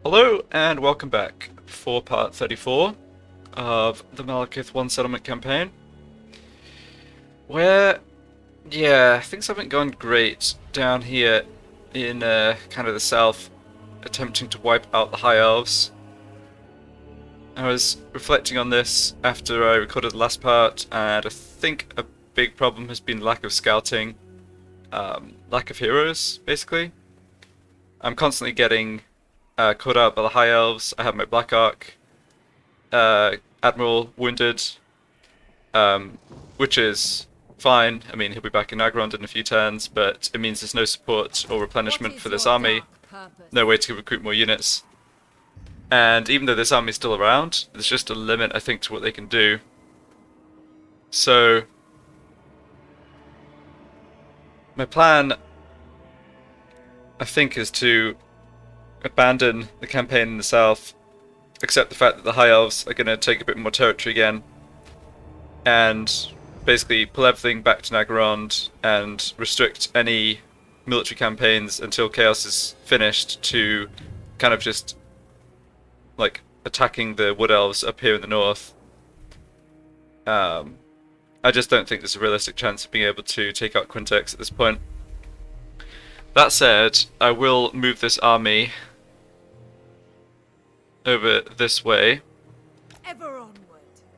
Hello and welcome back for part 34 of the Malekith One Settlement campaign, where, things haven't gone great down here in kind of the south, attempting to wipe out the High Elves. I was reflecting on this after I recorded the last part, and I think a big problem has been lack of scouting, lack of heroes, basically. I'm constantly getting caught out by the High Elves. I have my Black Ark Admiral wounded, which is fine. I mean, he'll be back in Nagrond in a few turns, but it means there's no support or replenishment for this army. No way to recruit more units. And even though this army's still around, there's just a limit, I think, to what they can do. So, my plan, I think, is to abandon the campaign in the south, accept the fact that the High Elves are going to take a bit more territory again, and basically pull everything back to Nagrond and restrict any military campaigns until Chaos is finished to kind of just like attacking the Wood Elves up here in the north. I just don't think there's a realistic chance of being able to take out Quintex at this point. That said, I will move this army over this way, Ever onward.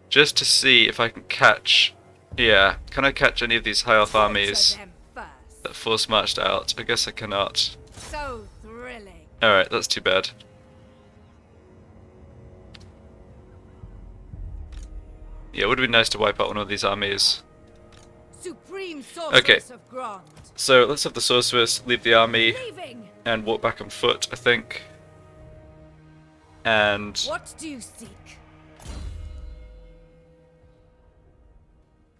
just to see if I can catch, can I catch any of these High Elf armies that force marched out? I guess I cannot. So thrilling. Alright, that's too bad. Yeah, it would have been nice to wipe out one of these armies. Supreme sorceress of Grond. So let's have the sorceress leave the army Leaving. and walk back on foot, I think. And What do you seek?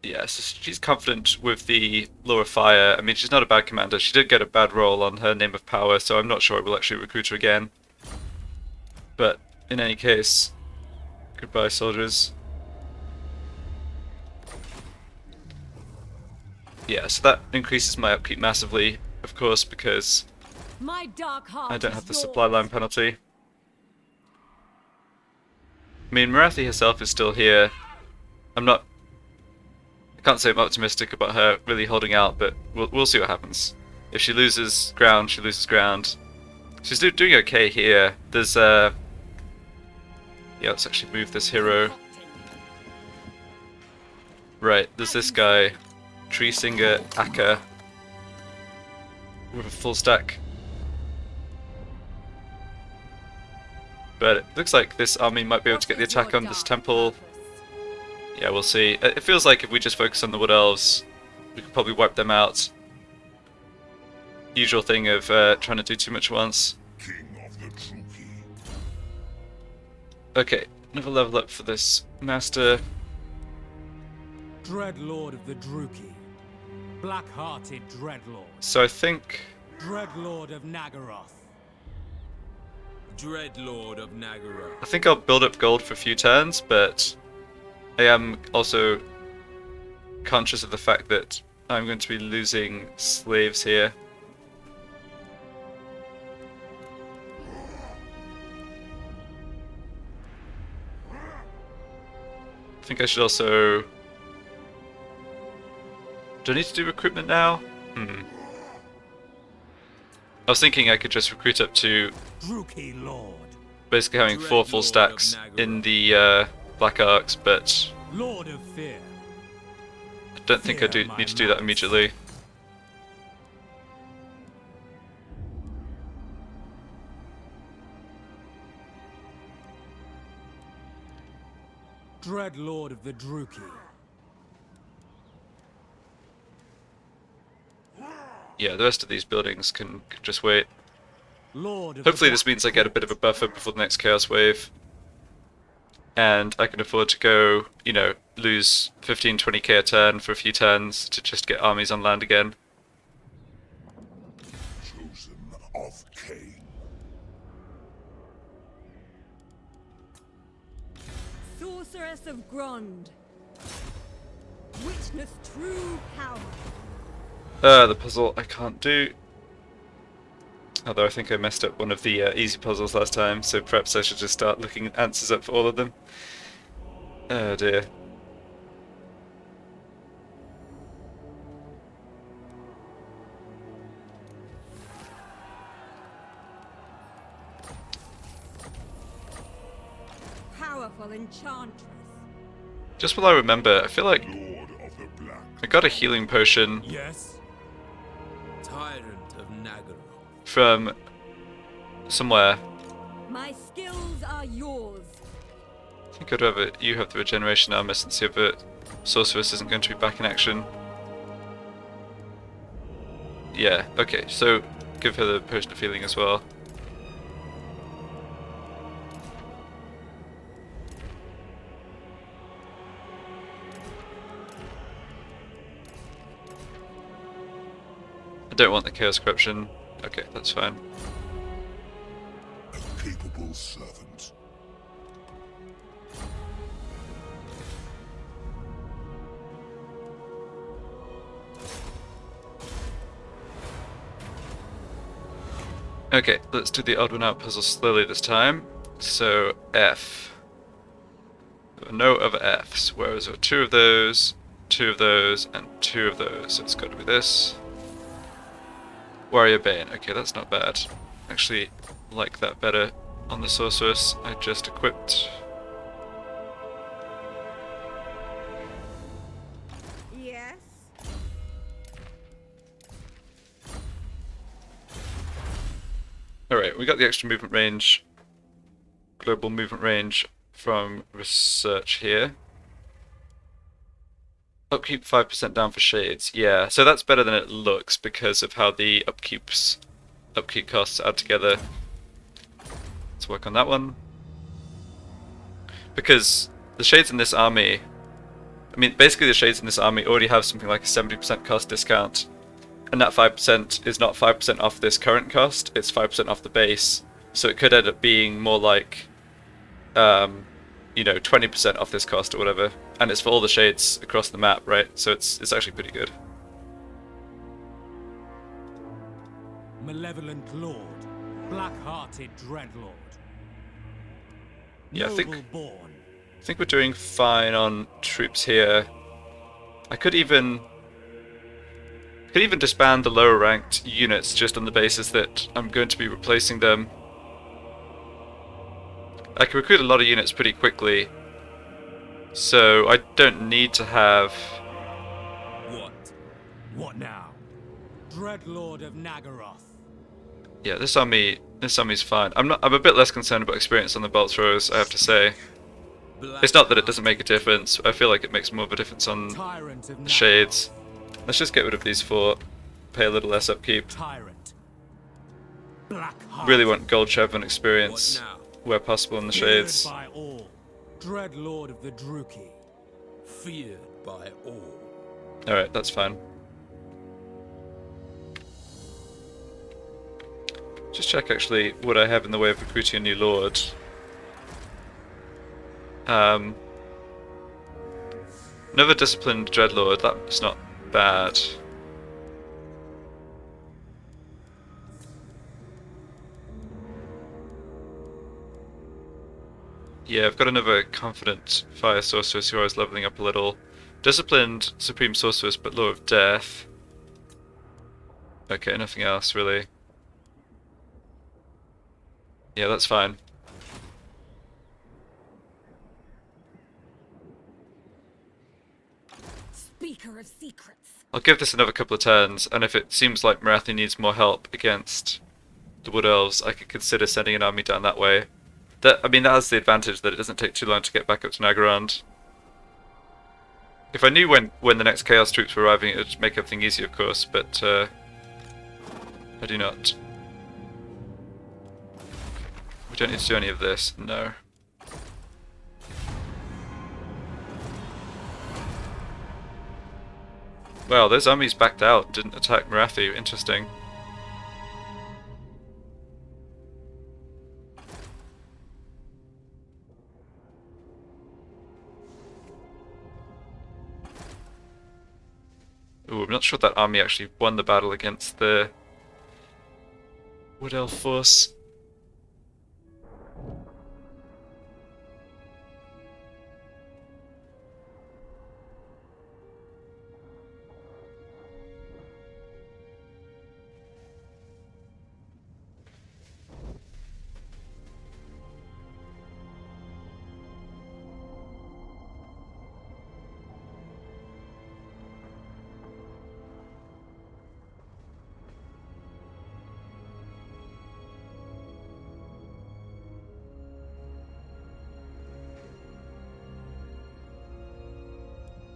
yeah, so she's confident with the Law of Fire. I mean, she's not a bad commander. She did get a bad roll on her Name of Power, so I'm not sure I will actually recruit her again. But in any case, goodbye, soldiers. Yeah, so that increases my upkeep massively, of course, because My dark heart I don't is have the yours. supply line penalty. I mean, Marathi herself is still here. I can't say I'm optimistic about her really holding out, but we'll see what happens. If she loses ground, she loses ground. She's doing okay here. There's yeah, let's actually move this hero. Right, there's this guy, Tree Singer Akka, with a full stack. But it looks like this army might be able to get the attack on this temple. Yeah, we'll see. It feels like if we just focus on the Wood Elves, we could probably wipe them out. Usual thing of trying to do too much at once. Okay, another level up for this master. Dreadlord of the Druki. Black-hearted Dreadlord. So I think Dreadlord of Nagaroth. Dreadlord of Nagaroth. I think I'll build up gold for a few turns, but I am also conscious of the fact that I'm going to be losing slaves here. I think I should also... Do I need to do recruitment now? I was thinking I could just recruit up to Druki Lord. basically having 4 full stacks in the Black Arks, but Lord of Fear. I don't think I do need to do that immediately. Dreadlord of the Druki. Yeah, the rest of these buildings can just wait. Lord of Hopefully the this means I get a bit of a buffer before the next Chaos Wave. And I can afford to go, you know, lose 15-20k a turn for a few turns to just get armies on land again. Chosen of Cain. Sorceress of Grond. Witness true power. The puzzle I can't do. Although I think I messed up one of the easy puzzles last time, so perhaps I should just start looking answers up for all of them. Oh dear. Powerful enchantress. Just while I remember, I feel like Lord of the Black. I got a healing potion Yes. Tyrant of Nagaroth. from somewhere. My skills are yours. I think I'd rather you have the regeneration armor since the other sorceress isn't going to be back in action. Yeah, okay, so give her the potion of healing as well. I don't want the chaos corruption. Okay, that's fine. A capable servant. Okay, let's do the odd one out puzzle slowly this time. So, F. There were no other Fs, whereas there were two of those, and two of those. So it's got to be this. Warrior Bane. Okay, that's not bad. Actually, like that better on the sorceress I just equipped. Yes. Alright, we got the extra movement range, global movement range from research here. Upkeep 5% down for shades. Yeah, so that's better than it looks because of how the upkeep costs add together. Let's work on that one. Because the shades in this army, I mean, basically the shades in this army already have something like a 70% cost discount. And that 5% is not 5% off this current cost, it's 5% off the base. So it could end up being more like, you know, 20% off this cost or whatever. And it's for all the shades across the map, right? So it's actually pretty good. Malevolent Lord. Black-hearted Dreadlord. Yeah, I Noble born. think we're doing fine on troops here. I could even disband the lower ranked units just on the basis that I'm going to be replacing them. I can recruit a lot of units pretty quickly, so I don't need to have... What? What now? Dreadlord of Nagaroth. Yeah, this army's fine. I'm a bit less concerned about experience on the bolt throwers, I have to say. It's not that it doesn't make a difference, I feel like it makes more of a difference on Tyrant of the shades. Let's just get rid of these four, pay a little less upkeep. Tyrant. Black Really want gold chevron experience where possible in the shades. Feared by all. Dreadlord of the Druki. Feared by all. Alright, that's fine. Just check actually what I have in the way of recruiting a new lord. Another disciplined dreadlord, that's not bad. Yeah, I've got another confident fire sorceress who I was leveling up a little. Disciplined supreme sorceress, but Lord of Death. Okay, nothing else really. Yeah, that's fine. Speaker of secrets. I'll give this another couple of turns, and if it seems like Marathi needs more help against the Wood Elves, I could consider sending an army down that way. I mean, that has the advantage that it doesn't take too long to get back up to Nagarand. If I knew when the next Chaos troops were arriving, it would make everything easier, of course, but I do not. We don't need to do any of this, no. Well, those armies backed out and didn't attack Marathi, interesting. Ooh, I'm not sure that army actually won the battle against the Wood Elf Force.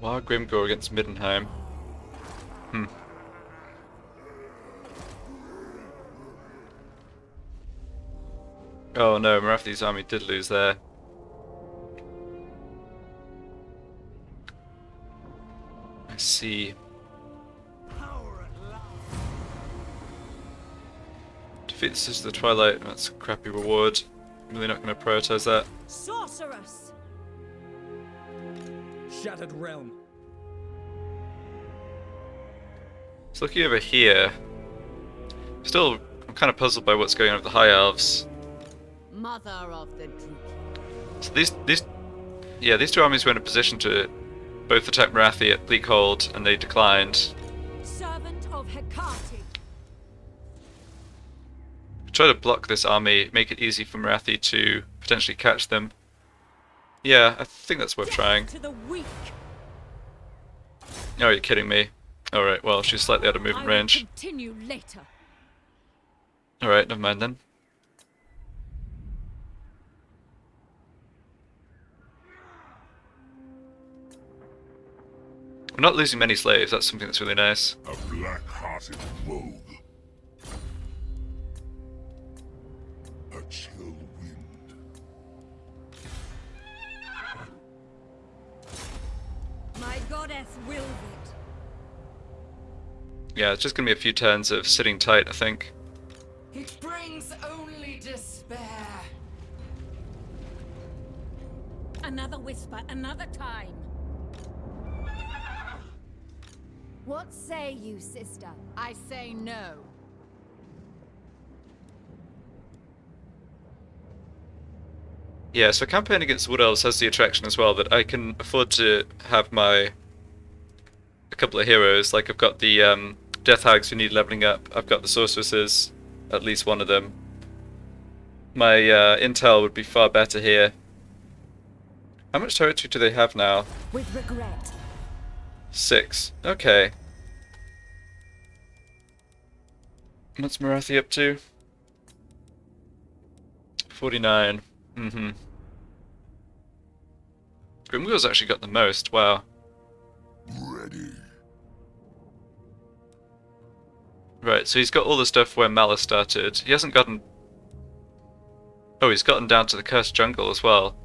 Wild Grimgore against Middenheim. Oh no, Marathi's army did lose there. I see. Defeat the Sisters of the Twilight. That's a crappy reward. I'm really not going to prioritize that. Sorceress! Shattered realm. So looking over here, still I'm kind of puzzled by what's going on with the High Elves. Mother of the Druid. So these two armies were in a position to both attack Marathi at Bleakhold, and they declined. Servant of Hecate. Try to block this army, make it easy for Marathi to potentially catch them. Yeah, I think that's worth trying. To the weak. Oh, you're kidding me. Alright, well, she's slightly out of movement range. Continue later. Alright, never mind then. We're not losing many slaves, that's something that's really nice. A black-hearted rogue. A chill wind. My goddess wills it. Yeah, it's just gonna be a few turns of sitting tight, I think. It brings only despair. Another whisper, another time. What say you, sister? I say no. Yeah, so campaign against Wood Elves has the attraction as well that I can afford to have a couple of heroes. Like I've got the Death Hags who need leveling up. I've got the Sorceresses, at least one of them. My intel would be far better here. How much territory do they have now? With regret. 6. Okay. What's Marathi up to? 49. Grimgore's actually got the most, wow. Ready. Right, so he's got all the stuff where Mala started. He hasn't gotten... Oh, he's gotten down to the Cursed Jungle as well.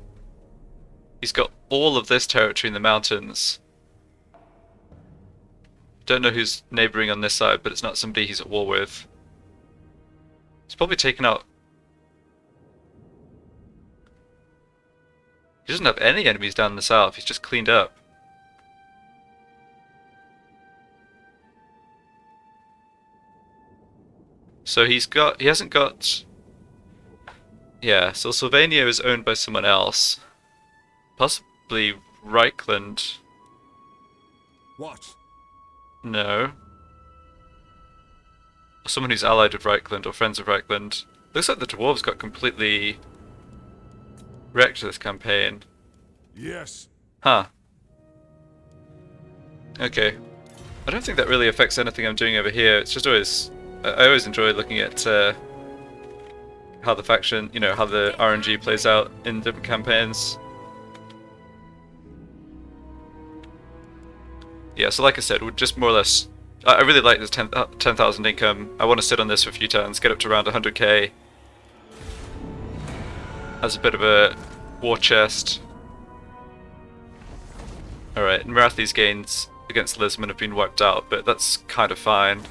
He's got all of this territory in the mountains. Don't know who's neighbouring on this side, but it's not somebody he's at war with. He's probably taken out... He doesn't have any enemies down in the south, he's just cleaned up. So he hasn't got... Yeah, so Sylvania is owned by someone else. Possibly Reichland. What? No. Someone who's allied with Reichland or friends of Reichland. Looks like the dwarves got completely wrecked this campaign. Yes. Huh. Okay. I don't think that really affects anything I'm doing over here. It's just always... I always enjoy looking at how the faction, you know, how the RNG plays out in different campaigns. Yeah, so like I said, we're just more or less... I really like this 10,000 income. I want to sit on this for a few turns, get up to around 100k. As a bit of a war chest. Alright, and Marathi's gains against Lisbon have been wiped out, but that's kind of fine.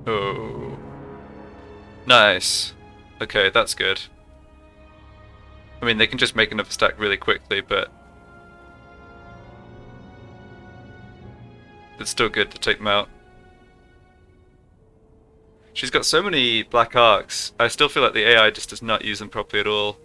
Oh. Nice. Okay, that's good. I mean, they can just make another stack really quickly, but... It's still good to take them out. She's got so many black arcs. I still feel like the AI just does not use them properly at all.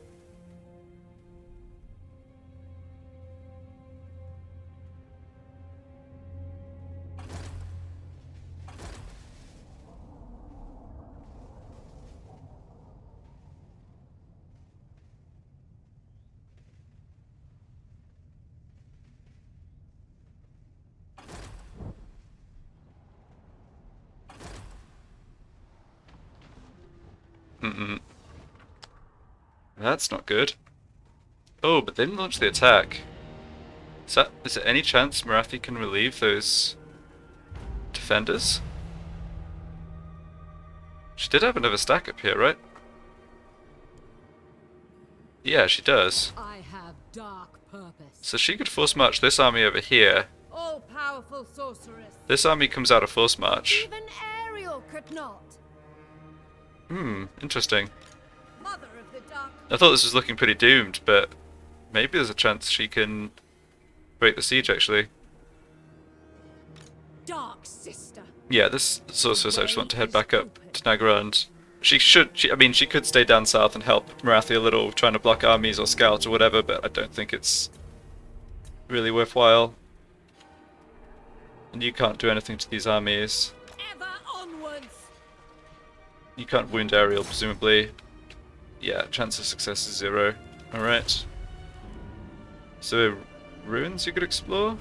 That's not good. Oh, but they didn't launch the attack. Is there any chance Marathi can relieve those defenders? She did have another stack up here, right? Yeah, she does. I have dark purpose. So she could force march this army over here. All-powerful sorceress. This army comes out of force march. Even Ariel could not. Interesting. Mother of the dark. I thought this was looking pretty doomed, but maybe there's a chance she can break the siege, actually. Dark sister. Yeah, this sorceress I just want to head back up to Nagarand. She could stay down south and help Marathi a little, trying to block armies or scouts or whatever, but I don't think it's really worthwhile. And you can't do anything to these armies. Ever onwards. You can't wound Ariel, presumably. Yeah, chance of success is 0. Alright. So, ruins you could explore?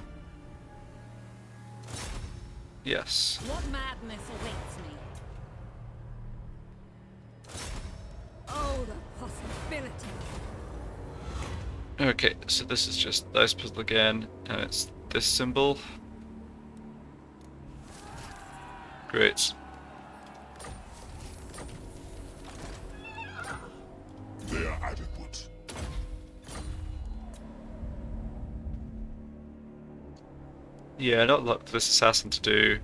Yes. What madness awaits me? Oh, the possibility. Okay, so this is just dice puzzle again, and it's this symbol. Great. They are adequate. Yeah, not a lot for this assassin to do.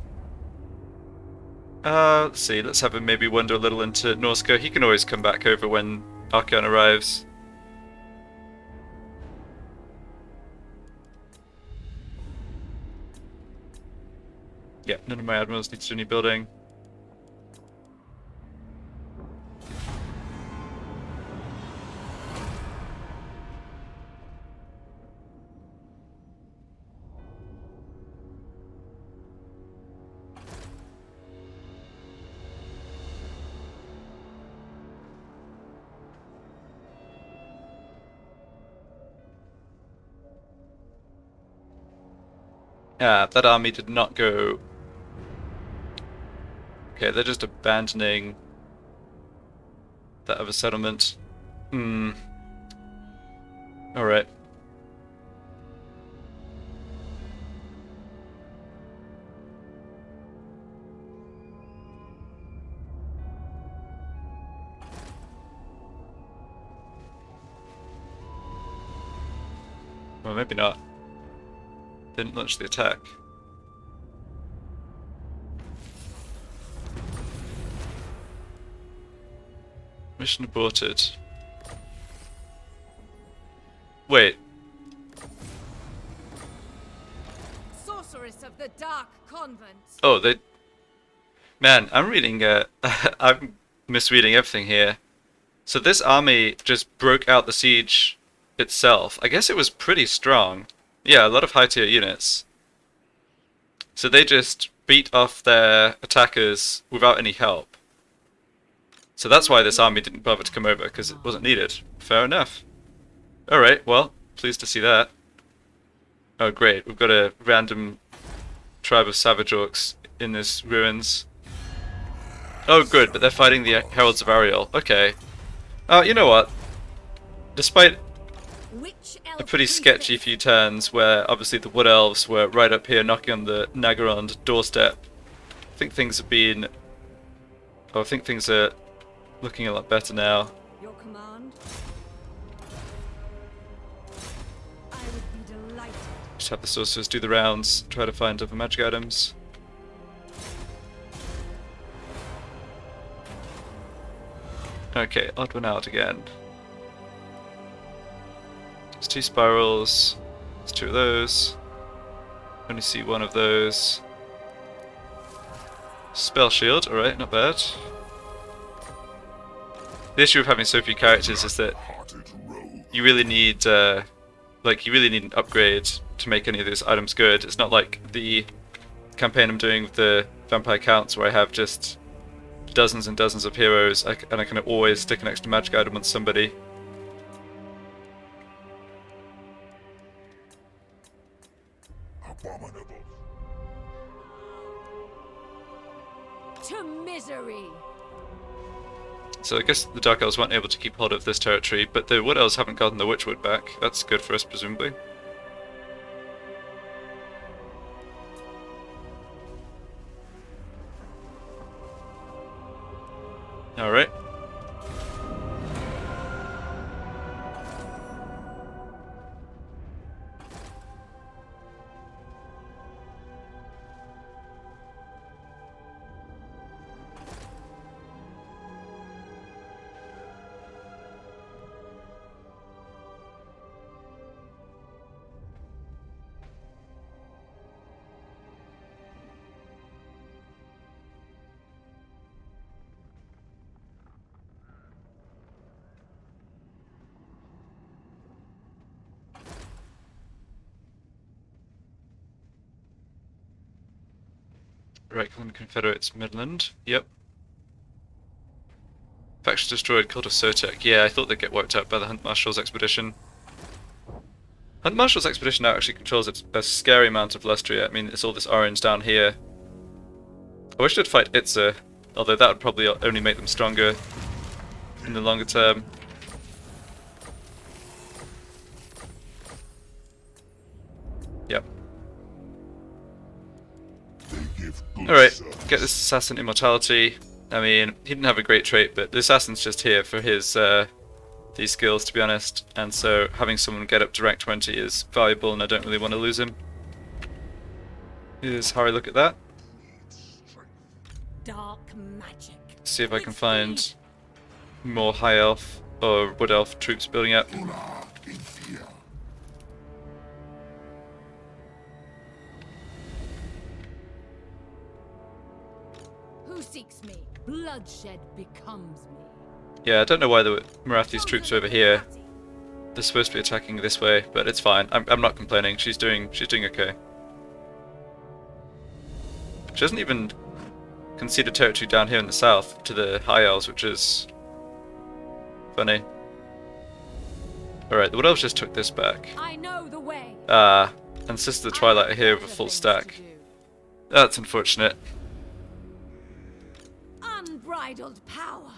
Let's see, let's have him maybe wander a little into Norska. He can always come back over when Archaon arrives. Yeah, none of my admirals need to do any building. Ah, that army did not go. Okay, they're just abandoning that other settlement. Alright. Well, maybe not. Didn't launch the attack. Mission aborted. Wait. Sorceress of the dark convent. Oh, they... Man, I'm reading, I'm misreading everything here. So this army just broke out the siege itself. I guess it was pretty strong. Yeah, a lot of high tier units. So they just beat off their attackers without any help. So that's why this army didn't bother to come over, because it wasn't needed. Fair enough. Alright, well, pleased to see that. Oh great, we've got a random tribe of savage orcs in this ruins. Oh good, but they're fighting the Heralds of Ariel. Okay. You know what? Despite a pretty sketchy few turns where obviously the Wood Elves were right up here knocking on the Nagarand doorstep, I think things have been... Oh, I think things are looking a lot better now. Your command? I would be delighted. Just have the sorcerers do the rounds, try to find other magic items. Okay, odd one out again. There's 2 spirals, there's 2 of those. Only see 1 of those. Spell shield, alright, not bad. The issue of having so few characters is that you really need, you really need an upgrade to make any of those items good. It's not like the campaign I'm doing with the Vampire Counts where I have just dozens and dozens of heroes and I can always stick an extra magic item on somebody. Abominable. To misery. So I guess the Dark Elves weren't able to keep hold of this territory, but the Wood Elves haven't gotten the Witchwood back. That's good for us, presumably. Alright. Right, Confederates, Midland. Yep. Faction destroyed, Cult of Sotek. Yeah, I thought they'd get wiped out by the Hunt Marshal's expedition. Hunt Marshal's expedition now actually controls a scary amount of Lustria. I mean, it's all this orange down here. I wish they'd fight Itza, although that would probably only make them stronger in the longer term. Yep. Alright, get this assassin immortality. I mean, he didn't have a great trait, but the assassin's just here for his these skills, to be honest. And so having someone get up to rank 20 is valuable, and I don't really want to lose him. Here's how I look at that. Dark magic. See if I can find more high elf or wood elf troops building up. Who seeks me? Bloodshed becomes me. Yeah, I don't know why the Marathi's troops are over here. They're supposed to be attacking this way, but it's fine. I'm not complaining. She's doing okay. She doesn't even concede a territory down here in the south to the High Elves, which is funny. Alright, the Wood Elves just took this back. I know the way. And Sister of the Twilight are here with a full stack. That's unfortunate. Unbridled power.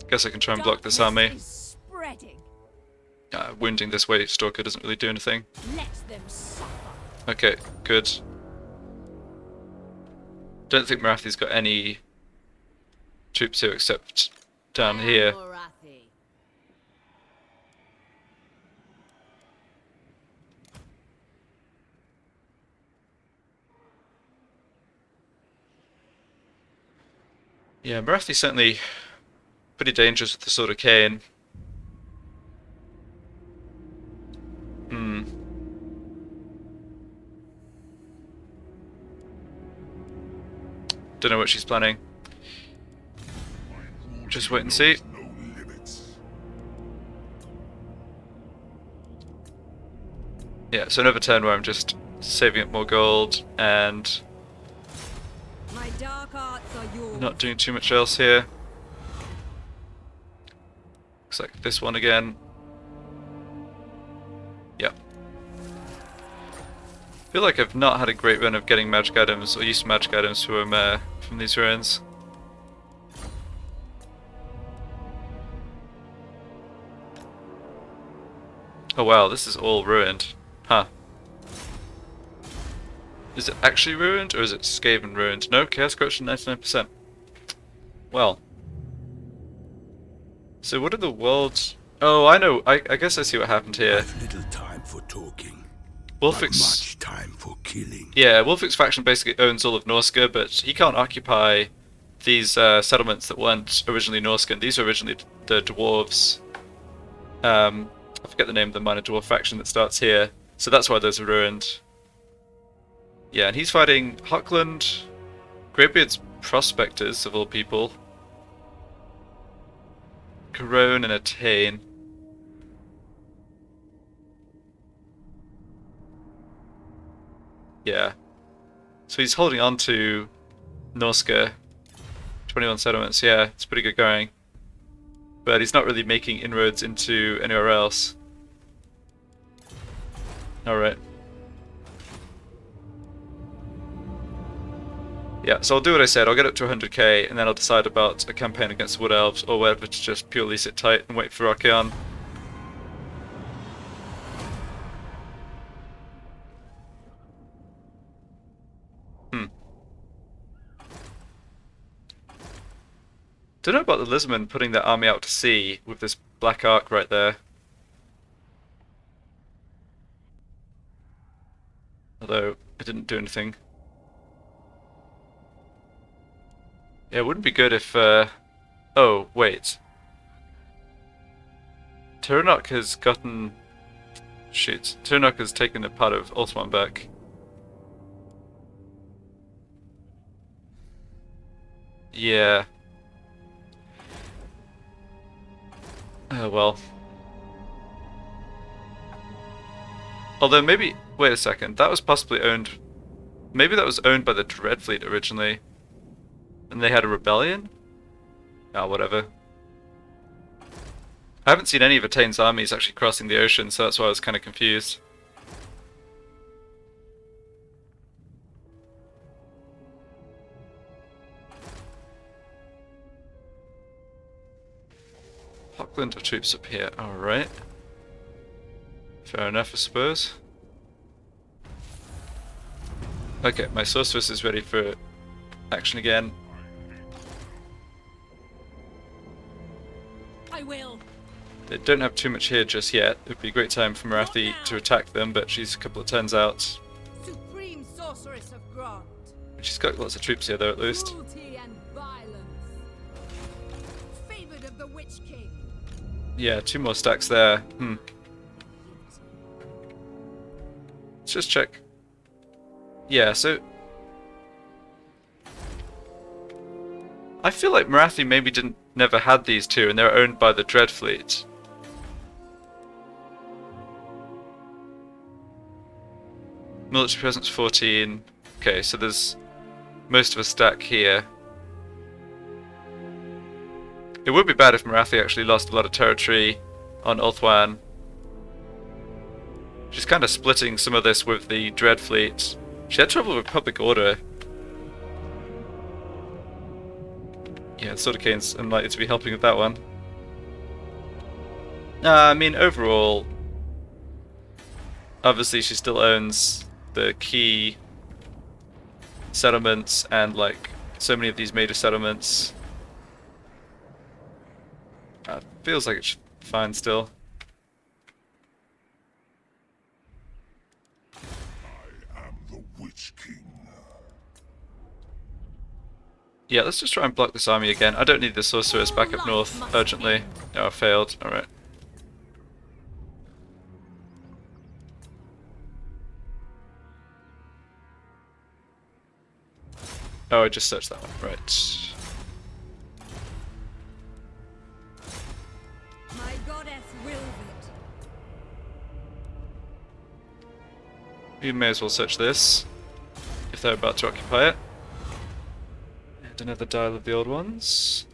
Guess I can try and block this army. Darkness is spreading. Wounding this way Stalker doesn't really do anything. Let them suffer. Okay, good. Don't think Marathi's got any troops here except down here. Morathi. Yeah, Marathi's certainly pretty dangerous with the Sword of Cain. Don't know what she's planning. Just wait and see. Yeah, so another turn where I'm just saving up more gold and My dark arts are yours. not doing too much else here. Looks like this one again. Yep. I feel like I've not had a great run of getting magic items or use magic items from these ruins. Oh wow, this is all ruined. Huh. Is it actually ruined or is it Skaven ruined? No, Chaos Corruption 99%. Well. So what are the worlds? Oh, I know. I guess I see what happened here. I've little time for talking. Wolfix. Much time for killing. Yeah, Wolfix faction basically owns all of Norska, but he can't occupy these settlements that weren't originally Norscan. These are originally the dwarves. I forget the name of the minor dwarf faction that starts here. So that's why those are ruined. Yeah, and he's fighting Hockland. Greybeard's prospectors of all people. Corone and Attain. Yeah. So he's holding on to Norska. 21 settlements, yeah, it's pretty good going. But he's not really making inroads into anywhere else. Alright. Yeah, so I'll do what I said, I'll get up to 100k, and then I'll decide about a campaign against the Wood Elves, or whether to just purely sit tight and wait for Archaon. Don't know about the Lisman putting their army out to sea with this black arc right there. Although, it didn't do anything. Yeah, it wouldn't be good if, oh, wait. Turnok has gotten... Shoot. Turnok has taken a part of Ultron back. Yeah. Oh well. Although maybe... Wait a second, that was possibly owned... Maybe that was owned by the Dreadfleet originally. And they had a rebellion? Ah, whatever. I haven't seen any of Attain's armies actually crossing the ocean, so that's why I was kind of confused. Hockland of troops up here, alright. Fair enough, I suppose. Okay, my sorceress is ready for action again. I will. They don't have too much here just yet. It would be a great time for Marathi to attack them, but she's a couple of turns out. Supreme sorceress of Grant. She's got lots of troops here though, at least. Cruelty and violence. Favored of the Witch King. Yeah, 2 more stacks there. Let's just check. Yeah, so... I feel like Marathi maybe never had these two, and they're owned by the Dreadfleet. Military presence 14. Okay, so there's most of a stack here. It would be bad if Marathi actually lost a lot of territory on Ulthuan. She's kind of splitting some of this with the Dreadfleet. She had trouble with public order. Yeah, Sodacane's unlikely to be helping with that one. I mean, overall, obviously she still owns the key settlements and, like, so many of these major settlements. Feels like it's fine still. I am the Witch King. Yeah, let's just try and block this army again. I don't need the sorceress back up north urgently. No, I failed. Alright. Oh, I just searched that one. Right. My goddess wills it. We may as well search this, if they're about to occupy it. And another dial of the old ones.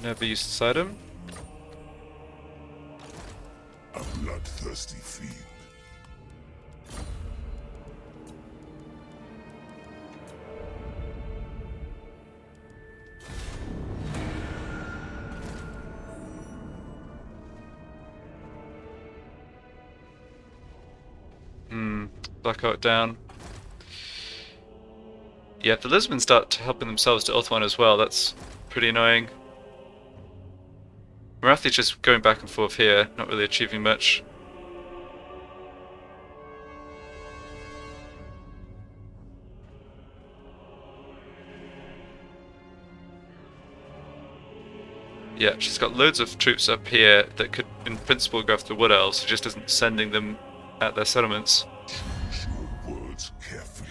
Never used to sight him. A bloodthirsty fiend. Blackout down. Yeah, if the Lisbons start helping themselves to Ulthuan as well, that's pretty annoying. Marathi's just going back and forth here, not really achieving much. Yeah, she's got loads of troops up here that could, in principle, go after the Wood Elves. She just isn't sending them at their settlements. Choose your words carefully.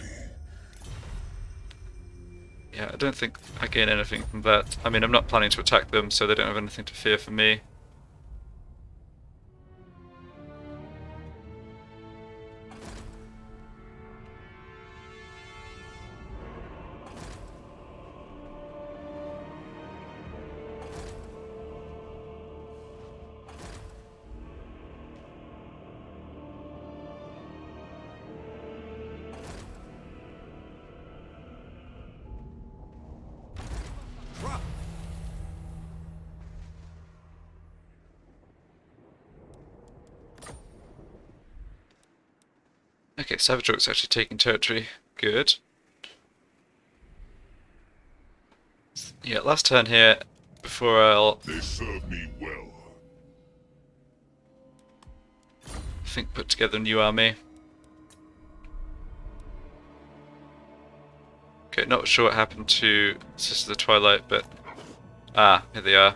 Yeah, I don't think I gain anything from that. I mean, I'm not planning to attack them, so they don't have anything to fear from me. Okay, Savage Orc's actually taking territory. Good. Yeah, last turn here before I'll They serve me well. think put together a new army. Okay, not sure what happened to Sisters of the Twilight, but here they are.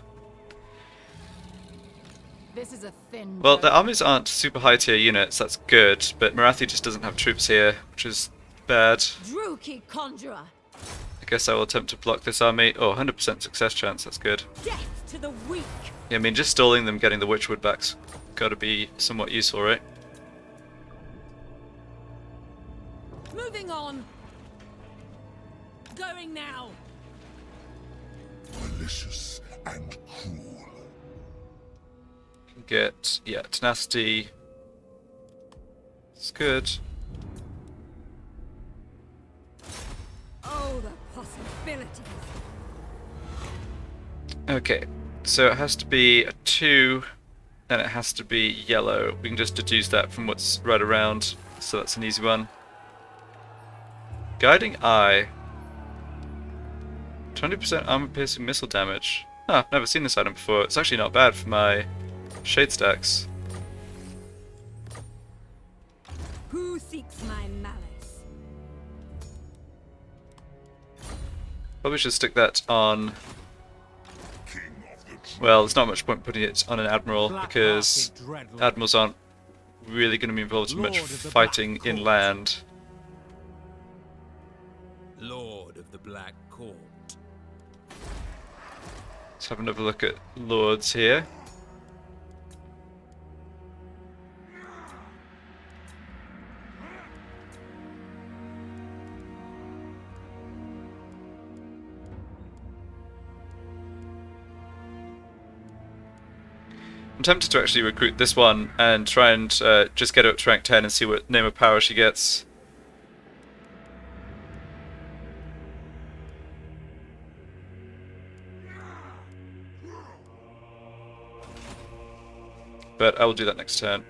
This is a thin. Well, joke. the armies aren't super high tier units, that's good, but Marathi just doesn't have troops here, which is bad. Druki conjurer. I guess I will attempt to block this army. Oh, 100% success chance, that's good. Death to the weak. Yeah, I mean, just stalling them getting the Witchwood back's gotta be somewhat useful, right? Moving on. Going now. Malicious and cruel. Get, yeah, tenacity. It's good. Oh, the possibilities. Okay, so it has to be a 2, and it has to be yellow. We can just deduce that from what's right around, so that's an easy one. Guiding Eye. 20% armor piercing missile damage. Ah, I've never seen this item before. It's actually not bad for my shade stacks. Who seeks my malice? Probably should stick that on. King of the true. Well, there's not much point putting it on an admiral because Black-hearted dreadlord. admirals aren't really going to be involved in much Lord of the fighting Black inland. Lord of the Black Court. Let's have another look at lords here. I'm tempted to actually recruit this one and try and just get her up to rank 10 and see what name of power she gets. But I will do that next turn.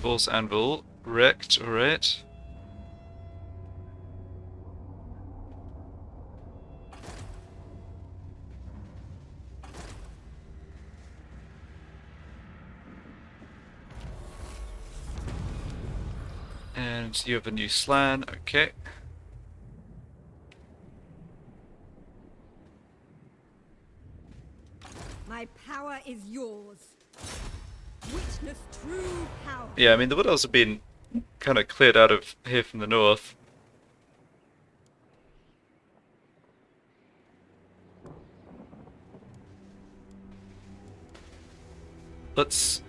False Anvil, wrecked, alright. And you have a new slan, okay. My power is yours. Witness true power. Yeah, I mean the Wood Elves have been kind of cleared out of here from the north. let's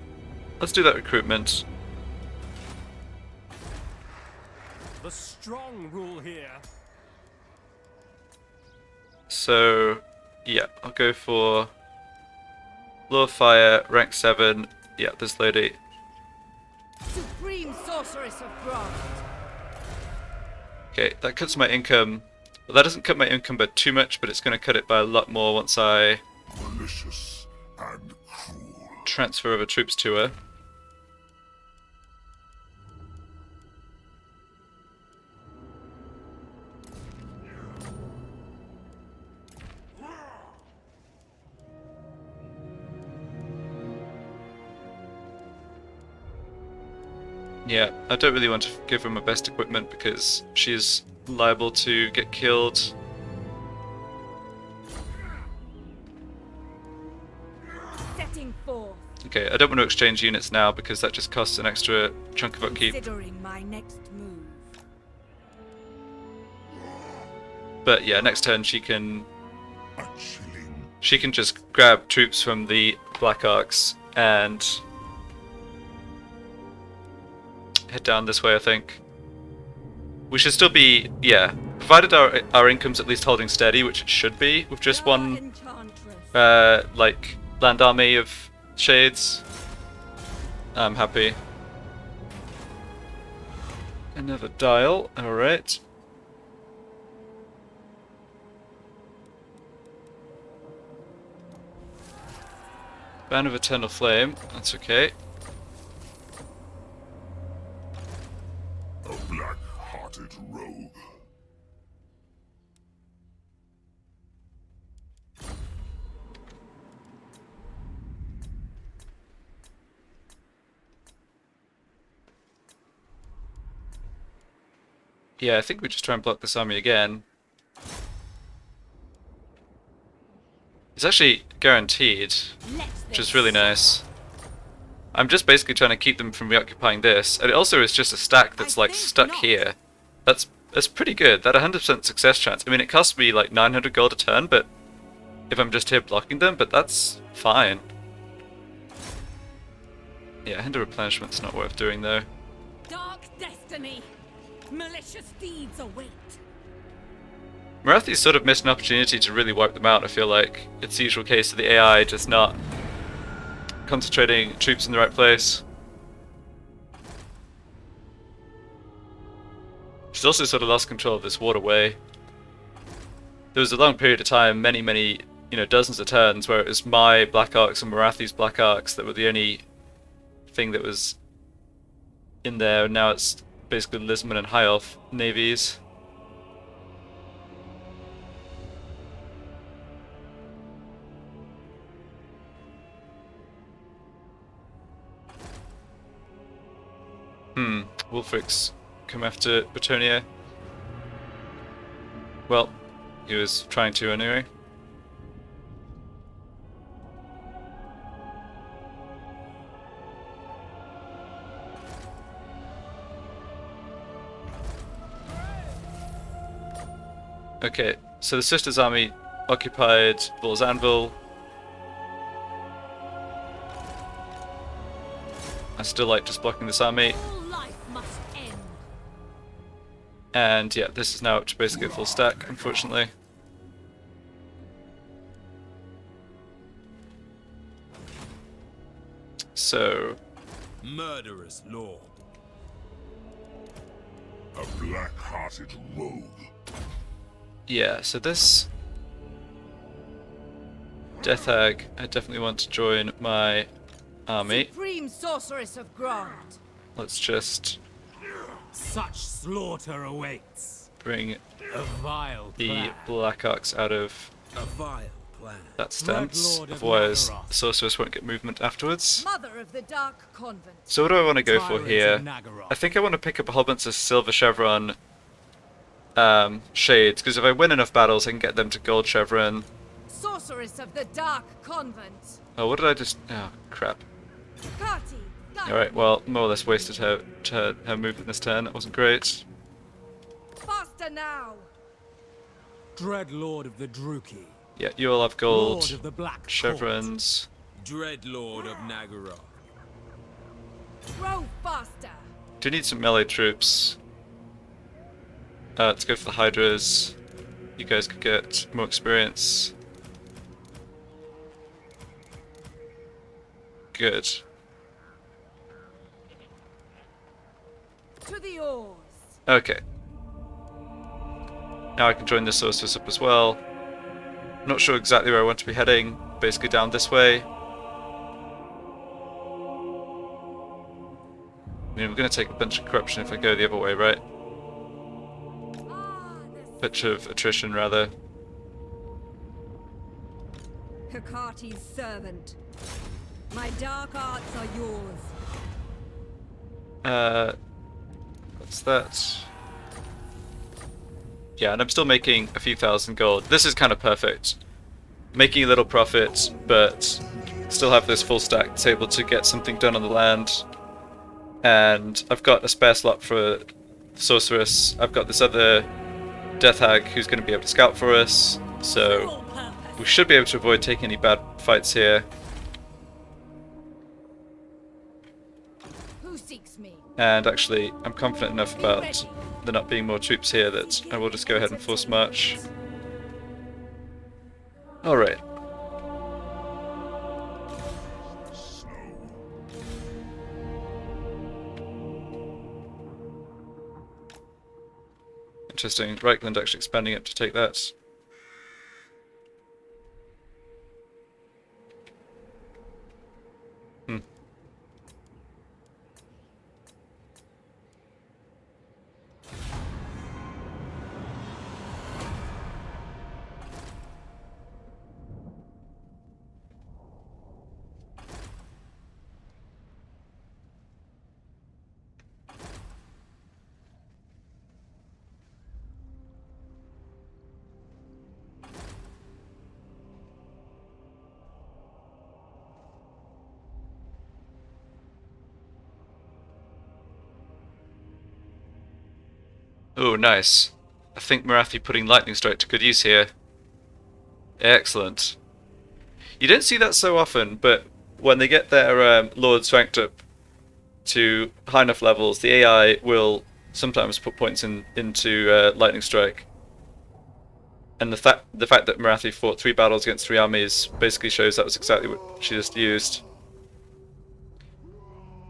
do that recruitment. The strong rule here. So yeah, I'll go for Law of Fire, rank 7. Yeah, this lady. Supreme sorceress of Grant. Okay, that cuts my income. Well, that doesn't cut my income by too much, but it's going to cut it by a lot more once I Malicious and cruel. transfer over troops to her. Yeah, I don't really want to give her my best equipment because she's liable to get killed. Setting forth. Okay, I don't want to exchange units now because that just costs an extra chunk of upkeep. Considering my next move. But yeah, next turn she can A chilling just grab troops from the Black Arcs and head down this way, I think. We should still be, yeah, provided our income's at least holding steady, which it should be, with just one, Enchantress. like, land army of shades. I'm happy. Another dial, alright. Band of Eternal Flame, that's okay. a black-hearted rogue. Yeah, I think we just try and block this army again. It's actually guaranteed, which is really nice. I'm just basically trying to keep them from reoccupying this, and it also is just a stack that's like stuck here. That's pretty good. That 100% success chance. I mean, it costs me like 900 gold a turn, but if I'm just here blocking them, but that's fine. Yeah, hinder replenishment's not worth doing though. Dark destiny. Malicious deeds await. Marathi's sort of missed an opportunity to really wipe them out, I feel like. It's the usual case of the AI just not concentrating troops in the right place. She's also sort of lost control of this waterway. There was a long period of time, many, you know, dozens of turns, where it was my Black Arcs and Marathi's Black Arcs that were the only thing that was in there, and now it's basically Lisman and High Elf navies. Wulfric's come after Bretonia. Well, he was trying to anyway. Okay, so the Sisters' army occupied Bull's Anvil. I still like just blocking this army. All life must end. And yeah, this is now up to basically a full stack, unfortunately. So, Murderous lord. A black-hearted rogue. yeah, so this Death Hag, I definitely want to join my army. Supreme sorceress of Grant. Let's just Such slaughter awaits. bring A vile the plan. Black Arcs out of A vile plan. that stance, Lord of otherwise Nagaroth. the sorceress won't get movement afterwards. Mother of the Dark Convent. So what do I want to go for Tyrants here? of Nagaroth. I think I want to pick up a whole bunch of Silver Chevron shades, because if I win enough battles I can get them to Gold Chevron. Sorceress of the Dark Convent. Oh, what did I just... oh, crap. Kati. Alright, well, more or less wasted her movement this turn. That wasn't great. Faster now. Dread Lord of the Druki. Yeah, you all have Lord gold of the Black chevrons. Dreadlord of Nagara. Row faster. Do need some melee troops. Let's go for the Hydras. You guys could get more experience. Good. To the oars. Okay. Now I can join the sorceress up as well. Not sure exactly where I want to be heading. Basically down this way. I mean, we're going to take a bunch of corruption if I go the other way, right? Bunch of attrition, rather. Hecate's servant. My dark arts are yours. What's that? Yeah, and I'm still making a few thousand gold. This is kind of perfect. Making a little profit, but still have this full stack that's able to get something done on the land. And I've got a spare slot for sorceress. I've got this other death hag who's going to be able to scout for us. So we should be able to avoid taking any bad fights here. Who seeks me? And actually, I'm confident enough about there not being more troops here that I will just go ahead and force march. Alright. Interesting. Reichland actually expanding up to take that. Oh, nice. I think Marathi putting lightning strike to good use here. Excellent. You don't see that so often, but when they get their lords ranked up to high enough levels, the AI will sometimes put points into lightning strike. And the fact that Marathi fought 3 battles against 3 armies basically shows that was exactly what she just used.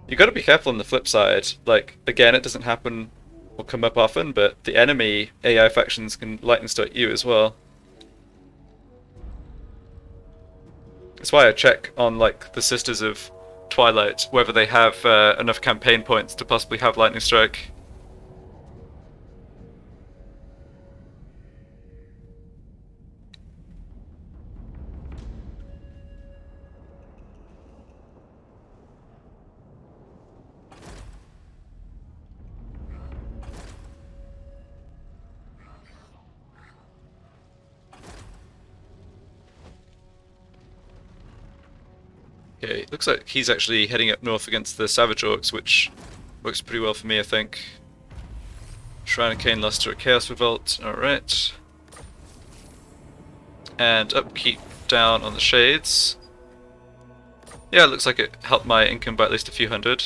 You got to be careful on the flip side. Like, again, it doesn't happen or come up often, but the enemy AI factions can lightning strike you as well. That's why I check on like the Sisters of Twilight whether they have enough campaign points to possibly have lightning strike. Okay, looks like he's actually heading up north against the Savage Orcs, which works pretty well for me, I think. Shrine of Cain lost to a Chaos Revolt, alright. And upkeep down on the Shades. Yeah, it looks like it helped my income by at least a few hundred.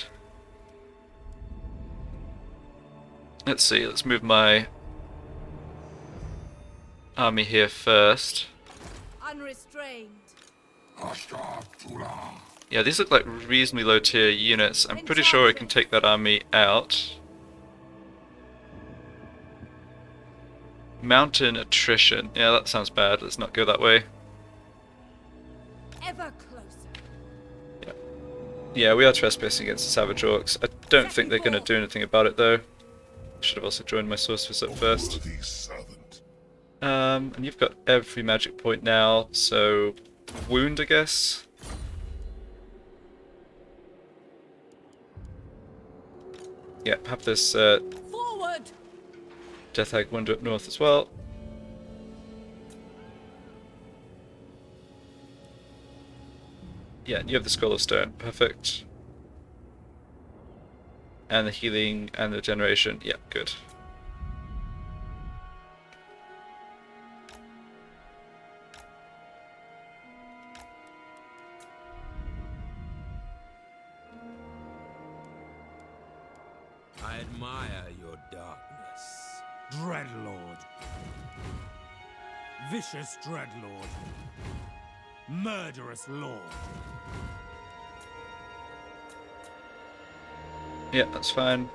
Let's see, let's move my army here first. Unrestrained. Yeah, these look like reasonably low tier units. I'm pretty sure I can take that army out. Mountain attrition. Yeah, that sounds bad. Let's not go that way. Ever closer. Yeah, we are trespassing against the Savage Orcs. I don't think they're going to do anything about it though. Should have also joined my sorceress up first. Worthy servant. And you've got every magic point now, so wound, I guess. Yeah, have this Forward. Death Hag wander up north as well. Yeah, you have the Scroll of Stone, perfect. And the healing and the generation, yeah, good. Dreadlord. Vicious Dreadlord. Murderous Lord. Yeah, that's fine.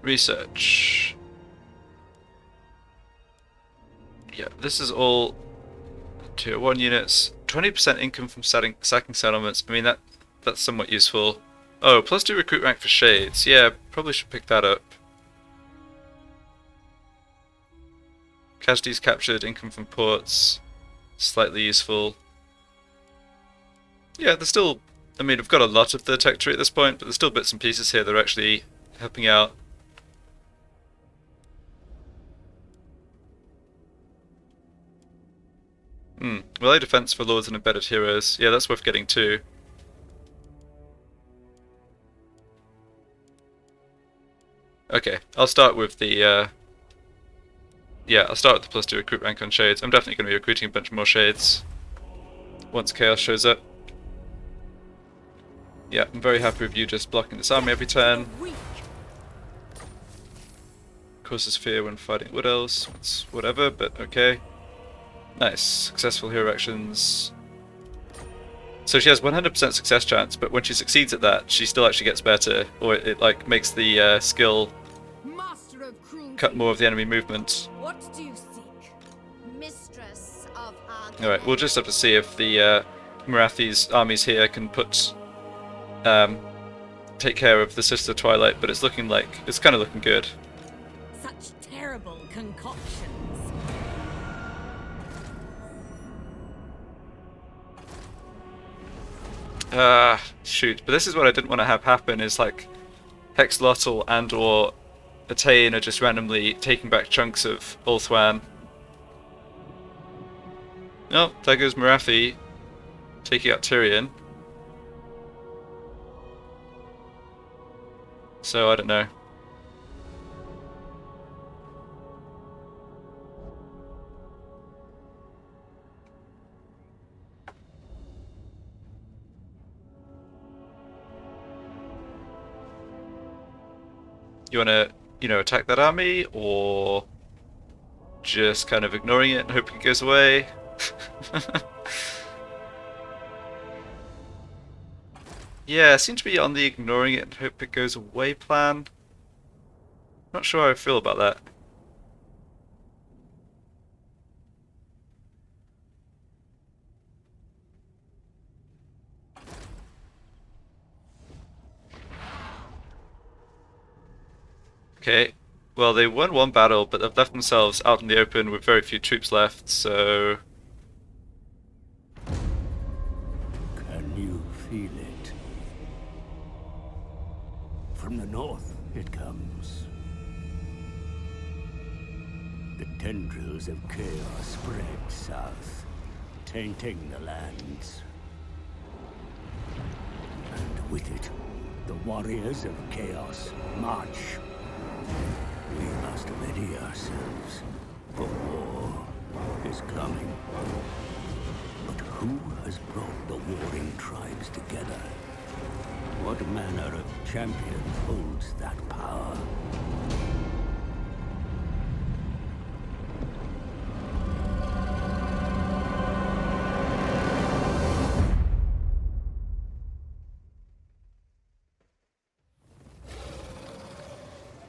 Research. Yeah, this is all tier 1 units. 20% income from sacking settlements. I mean, that's somewhat useful. Oh, +2 recruit rank for shades. Yeah, probably should pick that up. Casualties captured, income from ports. Slightly useful. Yeah, there's still... I mean, we've got a lot of the tech tree at this point, but there's still bits and pieces here that are actually helping out. Melee defense for lords and embedded heroes. Yeah, that's worth getting too. Okay, I'll start with the yeah, I'll start with the +2 recruit rank on shades. I'm definitely going to be recruiting a bunch more shades once chaos shows up. Yeah, I'm very happy with you just blocking this army every turn. Causes fear when fighting wood elves. It's whatever, but okay. Nice. Successful hero actions. So she has 100% success chance, but when she succeeds at that, she still actually gets better, or it like makes the skill Master of cruelty. cut more of the enemy movement. What do you seek? Mistress of Archaon. Alright, we'll just have to see if the Marathi's armies here can put take care of the Sister Twilight, but it's looking like it's kind of looking good. Such terrible concoctions. Shoot, but this is what I didn't want to have happen, is like Hexlotl and or Attain are just randomly taking back chunks of Ulthuan. Oh, there goes Marathi taking out Tyrion. So, I don't know. You wanna, attack that army, or just kind of ignoring it and hoping it goes away? Yeah, seem to be on the ignoring it and hope it goes away plan. Not sure how I feel about that. Okay, well they won one battle, but they've left themselves out in the open with very few troops left, so... Can you feel it? From the north it comes. The tendrils of chaos spread south, tainting the lands. And with it, the warriors of chaos march. We must ready ourselves, for war is coming. But who has brought the warring tribes together? What manner of champion holds that power?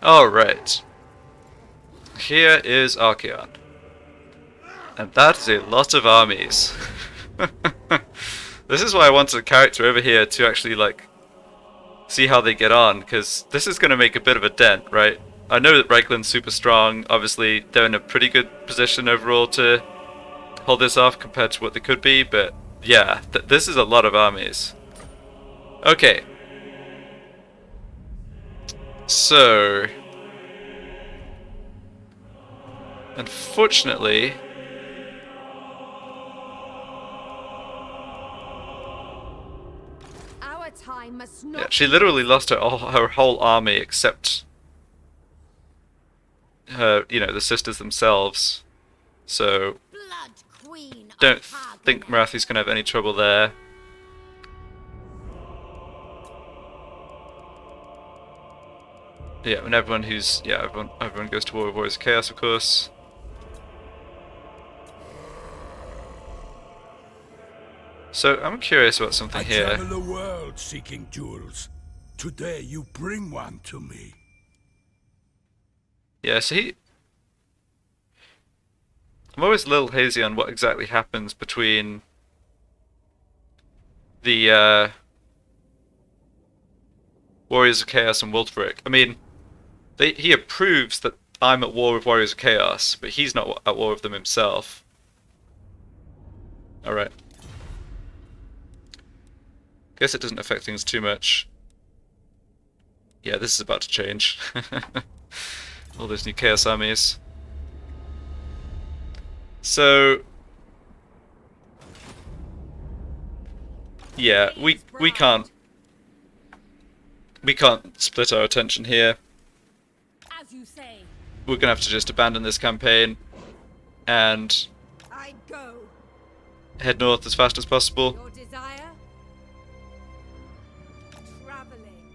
Alright. Here is Archaon. And that is a lot of armies. This is why I wanted a character over here to actually, see how they get on, because this is going to make a bit of a dent, right? I know that Reikland's super strong. Obviously, they're in a pretty good position overall to hold this off compared to what they could be, but yeah, this is a lot of armies. Okay. So, unfortunately, Our time must not. yeah, she literally lost her whole army except her, the sisters themselves. So, Blood Queen. don't of think Archaon. Marathi's gonna have any trouble there. Yeah, and everyone who's everyone goes to War with Warriors of Chaos, of course. So I'm curious about something I here. travel the world seeking jewels. Today you bring one to me. Yeah, so I'm always a little hazy on what exactly happens between the Warriors of Chaos and Wulfric. I mean, he approves that I'm at war with Warriors of Chaos, but he's not at war with them himself. Alright. Guess it doesn't affect things too much. Yeah, this is about to change. All those new Chaos armies. So yeah, we can't split our attention here. As you say, We're gonna have to just abandon this campaign and I go. head north as fast as possible. Your desire? Traveling.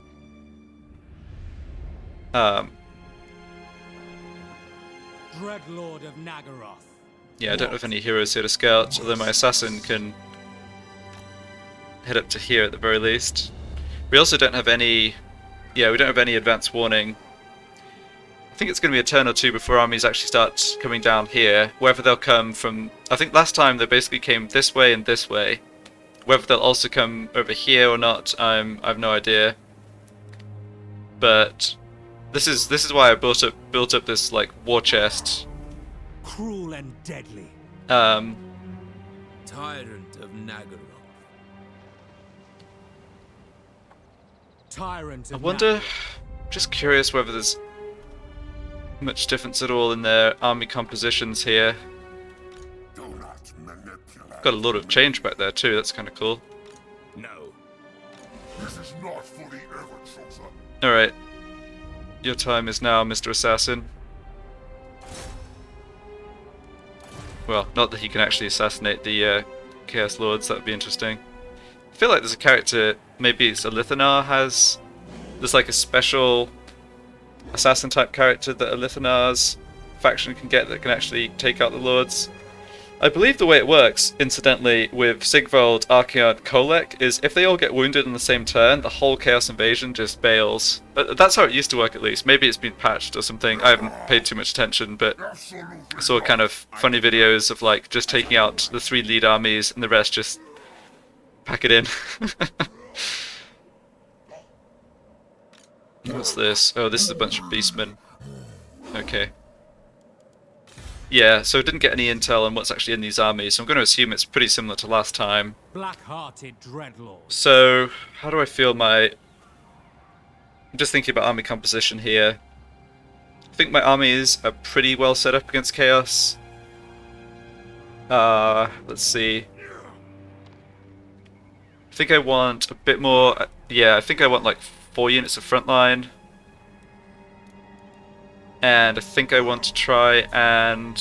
Dreadlord of Nagaroth. Yeah, I don't have any heroes here to scout, although my assassin can head up to here at the very least. We also don't have any... Yeah, we don't have any advance warning. I think it's going to be a turn or two before armies actually start coming down here. Whether they'll come from... I think last time they basically came this way and this way. Whether they'll also come over here or not, I have no idea. But this is why I built up this like war chest. Cruel and deadly. Um, Tyrant of Nagaroth. Tyrant I of wonder, just curious whether there's much difference at all in their army compositions here. Do not manipulate. Got a lot of change back there too, that's kind of cool. No. This is not for the ever chosen. Alright, your time is now, Mr. Assassin. Well, not that he can actually assassinate the Chaos Lords, that would be interesting. I feel like there's a character, maybe it's a Lithanar has... There's like a special assassin type character that a Lithanar's faction can get that can actually take out the Lords. I believe the way it works, incidentally, with Sigvald, Archaon, Kolek, is if they all get wounded in the same turn, the whole Chaos Invasion just bails. That's how it used to work at least. Maybe it's been patched or something. I haven't paid too much attention, but I saw kind of funny videos of like just taking out the 3 lead armies and the rest just pack it in. What's this? Oh, this is a bunch of beastmen. Okay. Yeah, so I didn't get any intel on what's actually in these armies, so I'm going to assume it's pretty similar to last time. Black-hearted Dreadlord. So, how do I feel my... I'm just thinking about army composition here. I think my armies are pretty well set up against Chaos. Let's see. I think I want a bit more... Yeah, I think I want like 4 units of frontline. And I think I want to try and...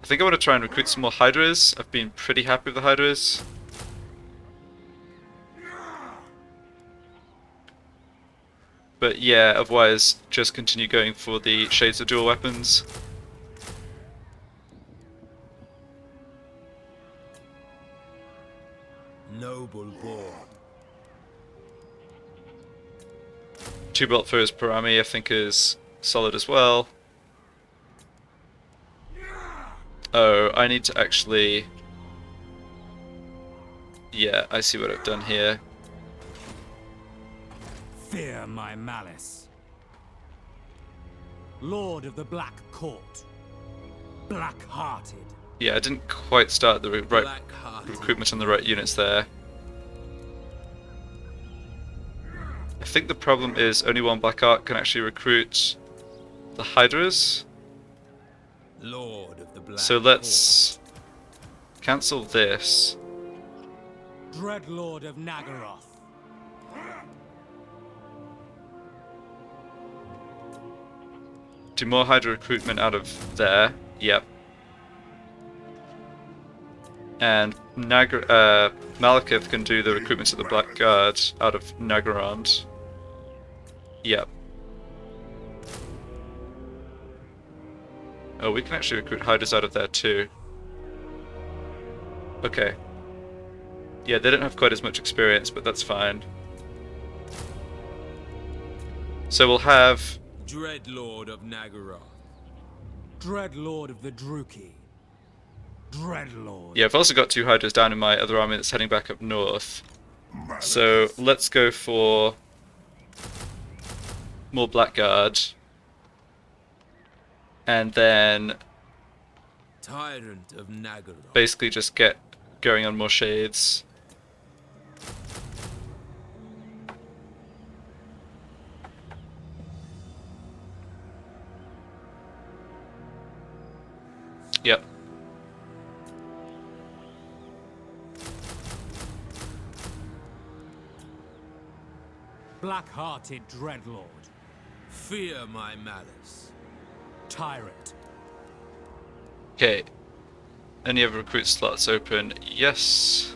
I think I want to try and recruit some more Hydras. I've been pretty happy with the Hydras. But yeah, otherwise just continue going for the Shades of Dual Weapons. Noble born. 2 bolt throws per army I think is solid as well. Oh, I need to actually... Yeah, I see what I've done here. Fear my malice. Lord of the Black Court. Black-hearted. Yeah, I didn't quite start the right Black-hearted. recruitment on the right units there. I think the problem is only one Black Ark can actually recruit the Hydras. Lord of the Black So let's cancel this. Court. Dreadlord of Nagaroth. Do more Hydra recruitment out of there. Yep. And Malekith can do the recruitment of the Black Guard out of Nagarond. Yep. Oh, we can actually recruit hiders out of there too. Okay. Yeah, they don't have quite as much experience, but that's fine. So we'll have... Dreadlord of Nagaroth. Dreadlord of the Druki. Dreadlord. Yeah, I've also got 2 hiders down in my other army that's heading back up north. So let's go for more Blackguard. And then Tyrant of Nagaroth. basically just get going on more shades. Yep. Black-hearted Dreadlord. Fear my malice. Tyrant. Okay. Any other recruit slots open? Yes.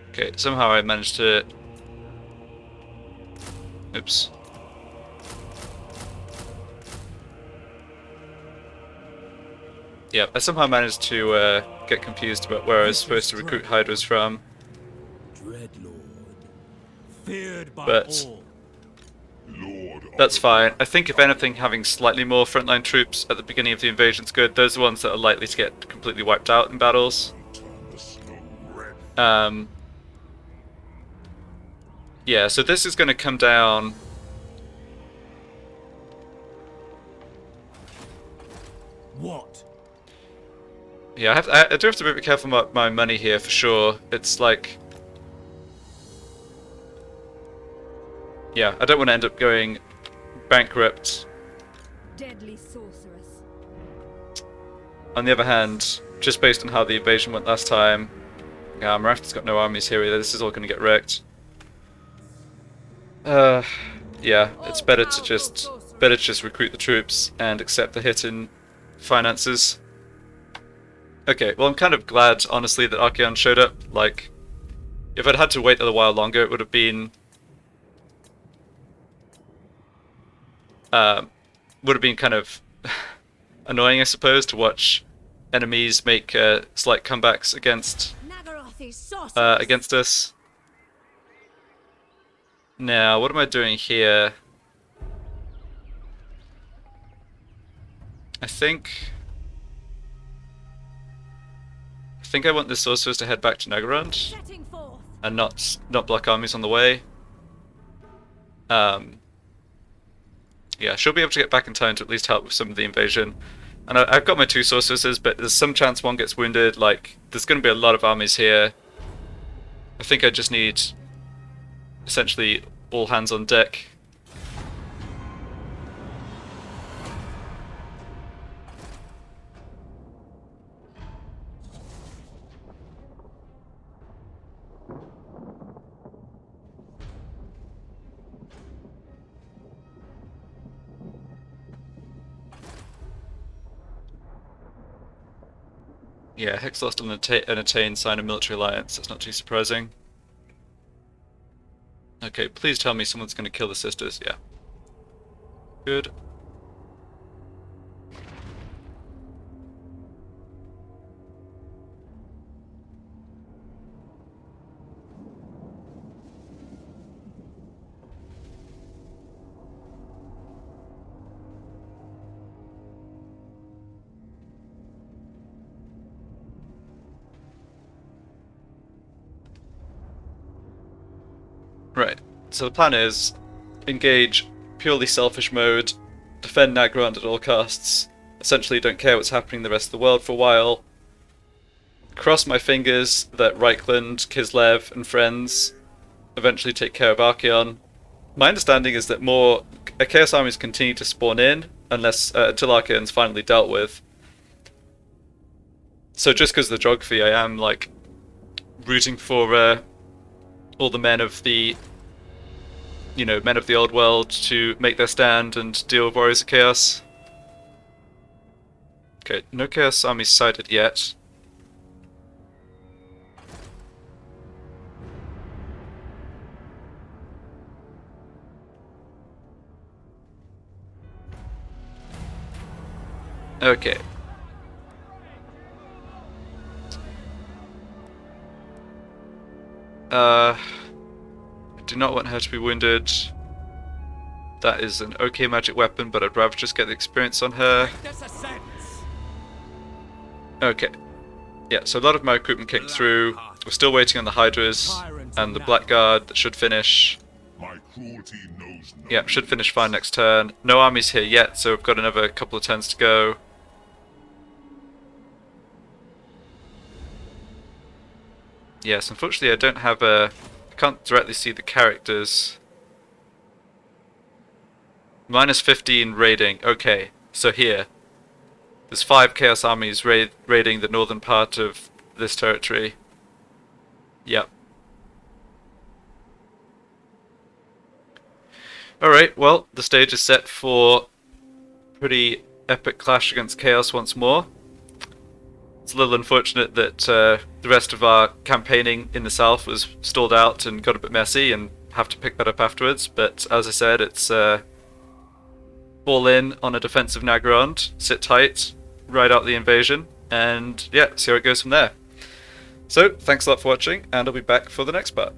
Okay, somehow I managed to... Oops. Yeah, I somehow managed to get confused about where I was supposed to recruit hiders from. Dreadlord. Feared by But- all. Lord of That's fine. I think if anything, having slightly more frontline troops at the beginning of the invasion's good. Those are the ones that are likely to get completely wiped out in battles. turn the snow red. Yeah, so this is going to come down... What? Yeah, I do have to be a bit careful about my money here for sure. It's like... Yeah, I don't want to end up going bankrupt. Deadly sorceress. On the other hand, just based on how the invasion went last time, yeah, Marath's got no armies here either. This is all going to get wrecked. Yeah, it's better to just recruit the troops and accept the hit in finances. Okay, well I'm kind of glad, honestly, that Archaon showed up. Like, if I'd had to wait a while longer, it would have been kind of annoying, I suppose, to watch enemies make slight comebacks against Nagaroth is sorceress. against us. Now, what am I doing here? I think I want the sorcerers to head back to Nagarond Setting forth. and not block armies on the way. Yeah, she'll be able to get back in time to at least help with some of the invasion. And I've got my 2 sorceresses, but there's some chance one gets wounded. Like, there's going to be a lot of armies here. I think I just need essentially all hands on deck. Yeah, Hex lost an attain sign of military alliance. That's not too surprising. Okay, please tell me someone's going to kill the sisters. Yeah. Good. Right, so the plan is engage purely selfish mode, defend Nagrand at all costs, essentially don't care what's happening in the rest of the world for a while, cross my fingers that Reichland, Kislev and friends eventually take care of Archaon. My understanding is that more Chaos armies continue to spawn in unless until Archaon's finally dealt with. So just because of the geography, I am like rooting for all the men of the, men of the old world to make their stand and deal with Warriors of Chaos. Okay, no Chaos armies sighted yet. Okay. I do not want her to be wounded. That is an okay magic weapon, but I'd rather just get the experience on her. Okay. Yeah, so a lot of my recruitment came through. We're still waiting on the Hydras and the Blackguard that should finish. My cruelty knows no Yeah, should finish fine next turn. No armies here yet, so we've got another couple of turns to go. Yes, unfortunately I don't have I can't directly see the characters. Minus 15 raiding. Okay, so here. There's 5 Chaos armies raiding the northern part of this territory. Yep. Alright, well, the stage is set for pretty epic clash against Chaos once more. It's a little unfortunate that the rest of our campaigning in the south was stalled out and got a bit messy and have to pick that up afterwards, but as I said, it's fall in on a defensive Nagrand, sit tight, ride out the invasion, and yeah, see how it goes from there. So, thanks a lot for watching, and I'll be back for the next part.